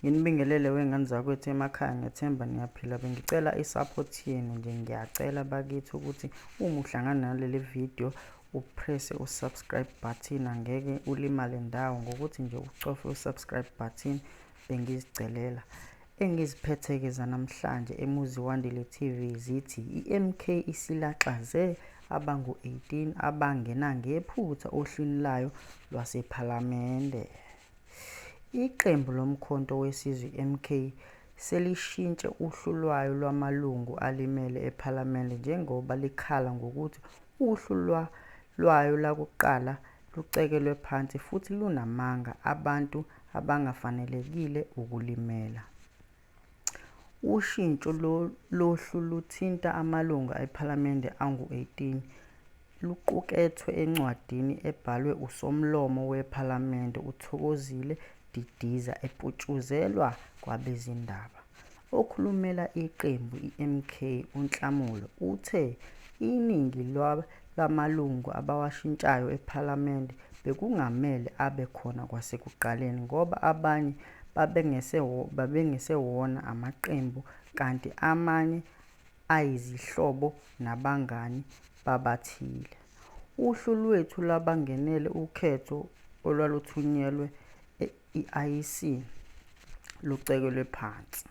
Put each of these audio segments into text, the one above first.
Nginibingelele wengane zakwethu emakhaya, ngiyethemba niyaphila. Bengicela i-support yenu nje, ngiyacela bakithi ukuthi uma uhlangana naleli video upresse u-subscribe button, angeke ulimale ndawo ngokuthi nje ucofe u-subscribe button. Bengizicelela engiziphethe-ke zanamhlanje eMuziwandile TV zithi i-MK isilaxaze abangu-18 abangena ngephutha ohlwini layo lwasePhalamende. Iqembu lomkhonto wesizwe MK selishintshe uhlu lwayo lwamalungu alimele ePhalamende njengoba likhala ngokuthi uhlu lwayo lakuqala lucekelwe phansi futhi lunamanga abantu abangafanelekile ukulimela. Ushintsho lohlu luthinta amalungu ePhalamende angu-18 luqukethwe encwadini ebhalwe uSomlomo wePhalamende uThokozile Didiza eputshuzelwa kwabezindaba. Okhulumela iqembu i-MK uNhlamulo uthe iningi lamalungu abawashintshayo ePhalamende bekungamele abe khona kwasekuqaleni ngoba abanye babengesewona amaqembu kanti amanye ayizihlobo nabangani babathile. Uhlu lwethu lwabangenele ukhetho olwaluthunyelwe i-IEC lucekelwe phansi.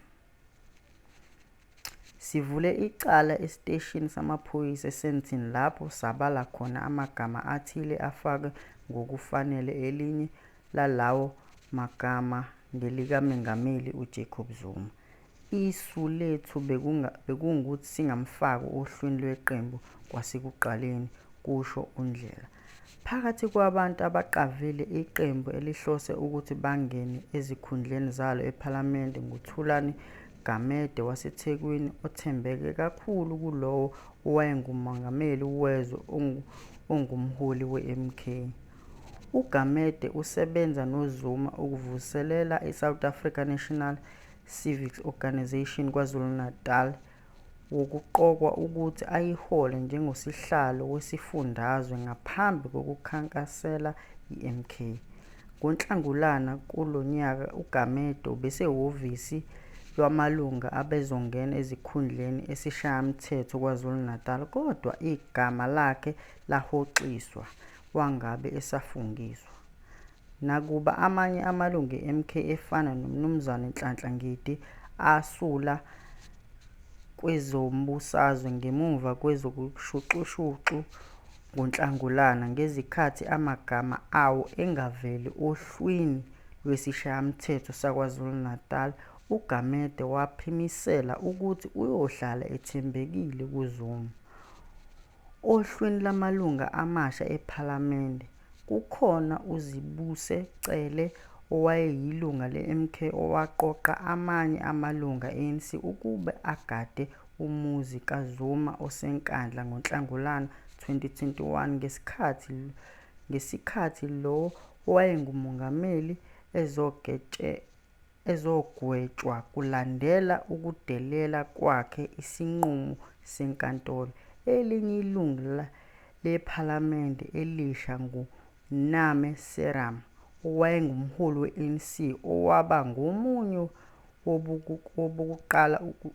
Sivule icala esiteshini samaphoyisa eSandton lapho sabala khona amagama athile afakwe ngokufanele, elinye lalawo magama ngelikaMengameli uJacob Zuma. Isu lethu bekungukuthi singamfaki ohlwini lweqembu kwasekuqaleni, kusho uNdlela. Phakathi kwabantu abaqavile iqembu elihlose ukuthi bangene ezikhundleni zalo ePhalamende nguThulani Gamede waseThekwini, othembeke kakhulu kulowo owayengumongameli wezwe ongumholi we-MK. UGamede usebenza noZuma ukuvuselela i-South African National Civic Organisation KwaZulu-Natal, wokuqokwa ukuthi ayihole njengosihlalo wesifundazwe ngaphambi kokukhankasela i-MK. NgoNhlangulana kulo nyaka uGamede ubesehhovisi lwamalunga abezongena ezikhundleni esishayamthetho KwaZulu-Natal, kodwa igama lakhe lahoxiswa wangabe esafungiswa. Nakuba amanye amalungu e-MK efana noMnuz Nhlanhla Ngidi asula kwezombusazwe ngemuva kwezokushuqushuqu ngoNhlangulana ngezikhathi amagama awo engaveli ohlwini lwesishayamthetho saKwaZulu-Natal, uGamede waphimisela ukuthi uyohlala ethembekile kuZuma. Ohlwini lamalunga amasha ePhalamende kukhona uZibuse Cele owayeyilunga le-MK owaqoqa amanye amalunga e-ANC ukuba agade umuzi kaZuma oseNkandla ngoNhlangulana 2021 ngesikhathi lo owayengumongameli ezogwetshwa kulandela ukudelela kwakhe isinqumo senkantolo. Elinye ilungu lePhalamende elisha nguName Seeram owayengumholi we-ANC owaba ngomunye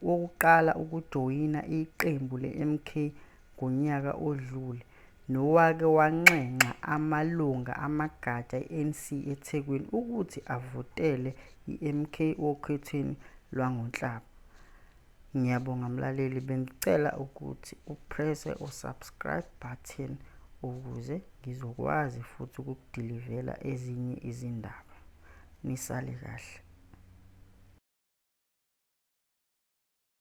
wokuqala ukujoyina iqembu le-MK ngonyaka odlule, nowake wanxenxa amalunga amagatsha e-ANC eThekwini ukuthi avotele i-MK okhethweni lwangoNhlaba. Ngiyabonga mlaleli, bengicela ukuthi upresse u-subscribe button ukuze ngizokwazi futhi ukukudilivela ezinye izindaba. Nisale kahle.